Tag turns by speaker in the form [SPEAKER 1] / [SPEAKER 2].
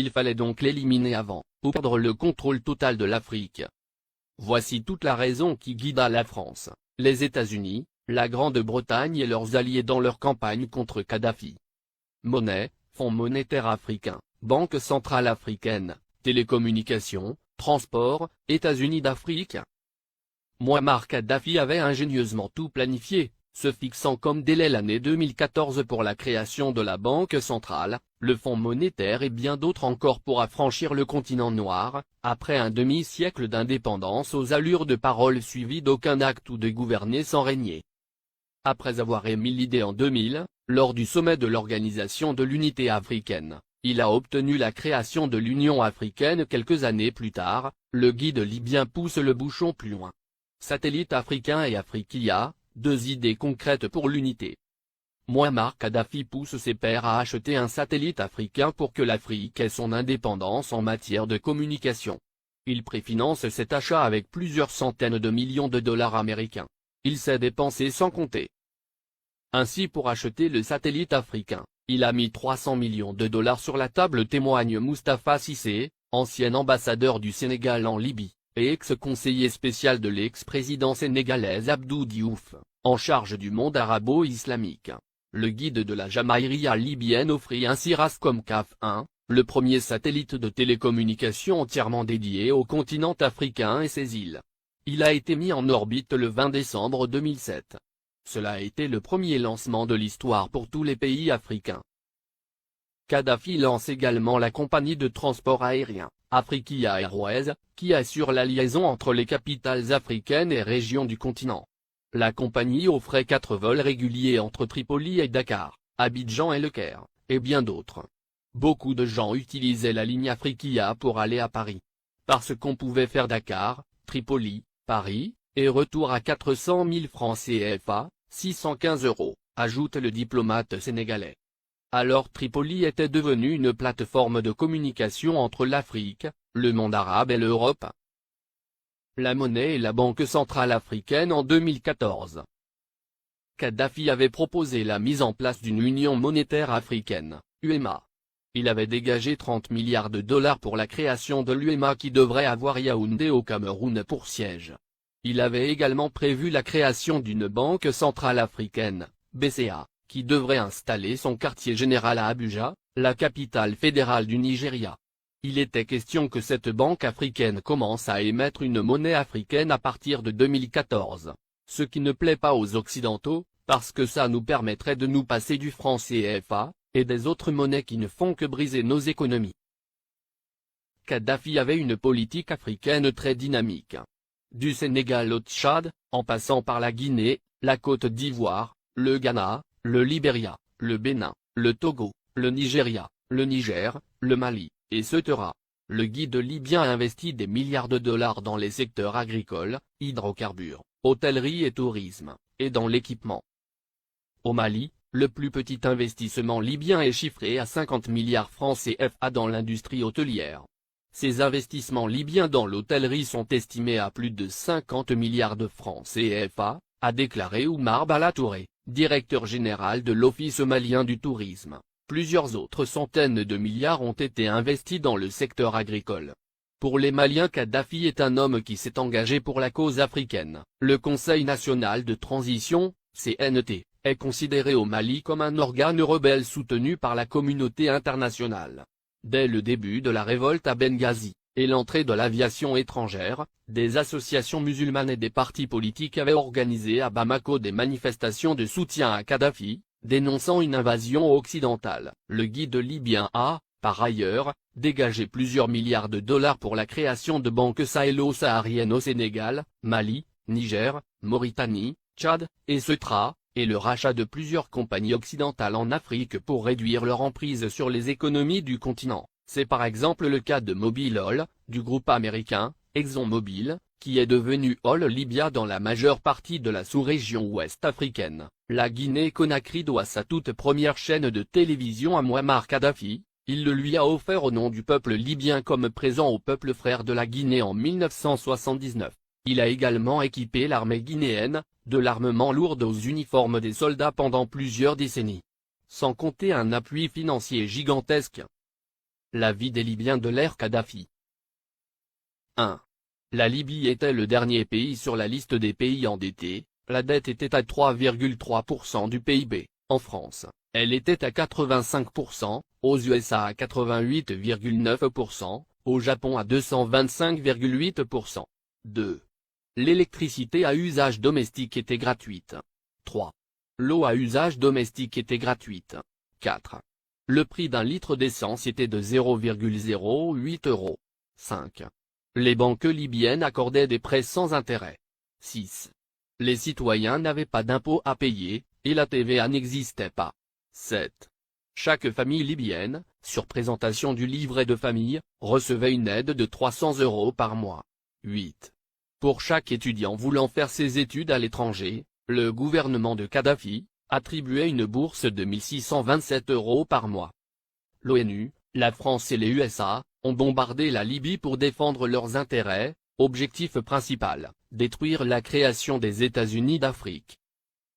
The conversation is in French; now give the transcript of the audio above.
[SPEAKER 1] Il fallait donc l'éliminer avant, ou perdre le contrôle total de l'Afrique. Voici toute la raison qui guida la France, les États-Unis, la Grande-Bretagne et leurs alliés dans leur campagne contre Kadhafi. Monnaie, Fonds monétaire africain, Banque centrale africaine, télécommunications, transport, États-Unis d'Afrique. Mouammar Kadhafi avait ingénieusement tout planifié, se fixant comme délai l'année 2014 pour la création de la Banque centrale, le Fonds monétaire et bien d'autres encore pour affranchir le continent noir, après un demi-siècle d'indépendance aux allures de parole suivies d'aucun acte ou de gouverner sans régner. Après avoir émis l'idée en 2000, lors du sommet de l'Organisation de l'Unité africaine, il a obtenu la création de l'Union africaine quelques années plus tard. Le guide libyen pousse le bouchon plus loin. Satellite africain et Afriquia, deux idées concrètes pour l'unité. Mouammar Kadhafi pousse ses pairs à acheter un satellite africain pour que l'Afrique ait son indépendance en matière de communication. Il préfinance cet achat avec plusieurs centaines de millions de dollars américains. Il s'est dépensé sans compter. Ainsi pour acheter le satellite africain, il a mis 300 millions de dollars sur la table, témoigne Moustapha Cissé, ancien ambassadeur du Sénégal en Libye, et ex-conseiller spécial de l'ex-président sénégalais Abdou Diouf, en charge du monde arabo-islamique. Le guide de la Jamaïria libyenne offrit ainsi Rascom CAF 1, le premier satellite de télécommunication entièrement dédié au continent africain et ses îles. Il a été mis en orbite le 20 décembre 2007. Cela a été le premier lancement de l'histoire pour tous les pays africains. Kadhafi lance également la compagnie de transport aérien, Afriquia Airways, qui assure la liaison entre les capitales africaines et régions du continent. La compagnie offrait 4 vols réguliers entre Tripoli et Dakar, Abidjan et Le Caire, et bien d'autres. Beaucoup de gens utilisaient la ligne Afriquia pour aller à Paris. Parce qu'on pouvait faire Dakar, Tripoli, Paris, et retour à 400 000 francs CFA, 615 €, ajoute le diplomate sénégalais. Alors Tripoli était devenue une plateforme de communication entre l'Afrique, le monde arabe et l'Europe. La monnaie et la Banque centrale africaine en 2014. Kadhafi avait proposé la mise en place d'une union monétaire africaine, UEMA. Il avait dégagé 30 milliards de dollars pour la création de l'UEMA qui devrait avoir Yaoundé au Cameroun pour siège. Il avait également prévu la création d'une Banque centrale africaine, BCA, qui devrait installer son quartier général à Abuja, la capitale fédérale du Nigeria. Il était question que cette banque africaine commence à émettre une monnaie africaine à partir de 2014. Ce qui ne plaît pas aux Occidentaux, parce que ça nous permettrait de nous passer du franc CFA, et des autres monnaies qui ne font que briser nos économies. Kadhafi avait une politique africaine très dynamique. Du Sénégal au Tchad, en passant par la Guinée, la Côte d'Ivoire, le Ghana, le Libéria, le Bénin, le Togo, le Nigeria, le Niger, le Mali, etc. Le guide libyen a investi des milliards de dollars dans les secteurs agricoles, hydrocarbures, hôtellerie et tourisme, et dans l'équipement. Au Mali, le plus petit investissement libyen est chiffré à 50 milliards francs CFA dans l'industrie hôtelière. Ces investissements libyens dans l'hôtellerie sont estimés à plus de 50 milliards de francs CFA, a déclaré Oumar Balatouré, directeur général de l'Office malien du tourisme. Plusieurs autres centaines de milliards ont été investis dans le secteur agricole. Pour les Maliens, Kadhafi est un homme qui s'est engagé pour la cause africaine. Le Conseil national de transition, CNT, est considéré au Mali comme un organe rebelle soutenu par la communauté internationale. Dès le début de la révolte à Benghazi, et l'entrée de l'aviation étrangère, des associations musulmanes et des partis politiques avaient organisé à Bamako des manifestations de soutien à Kadhafi, dénonçant une invasion occidentale. Le guide libyen a, par ailleurs, dégagé plusieurs milliards de dollars pour la création de banques sahélo-sahariennes au Sénégal, Mali, Niger, Mauritanie, Tchad, etc., et le rachat de plusieurs compagnies occidentales en Afrique pour réduire leur emprise sur les économies du continent. C'est par exemple le cas de Mobil Oil, du groupe américain, ExxonMobil, qui est devenu Oil Libya dans la majeure partie de la sous-région ouest africaine. La Guinée-Conakry doit sa toute première chaîne de télévision à Mouammar Kadhafi. Il le lui a offert au nom du peuple libyen comme présent au peuple frère de la Guinée en 1979. Il a également équipé l'armée guinéenne, de l'armement lourd aux uniformes des soldats pendant plusieurs décennies. Sans compter un appui financier gigantesque. La vie des Libyens de l'ère Kadhafi. 1. La Libye était le dernier pays sur la liste des pays endettés, la dette était à 3,3% du PIB, en France, elle était à 85%, aux USA à 88,9%, au Japon à 225,8%. 2. L'électricité à usage domestique était gratuite. 3. L'eau à usage domestique était gratuite. 4. Le prix d'un litre d'essence était de 0,08 €. 5. Les banques libyennes accordaient des prêts sans intérêt. 6. Les citoyens n'avaient pas d'impôts à payer, et la TVA n'existait pas. 7. Chaque famille libyenne, sur présentation du livret de famille, recevait une aide de 300 € par mois. 8. Pour chaque étudiant voulant faire ses études à l'étranger, le gouvernement de Kadhafi attribuait une bourse de 1627 € par mois. L'ONU, la France et les USA ont bombardé la Libye pour défendre leurs intérêts, objectif principal, détruire la création des États-Unis d'Afrique.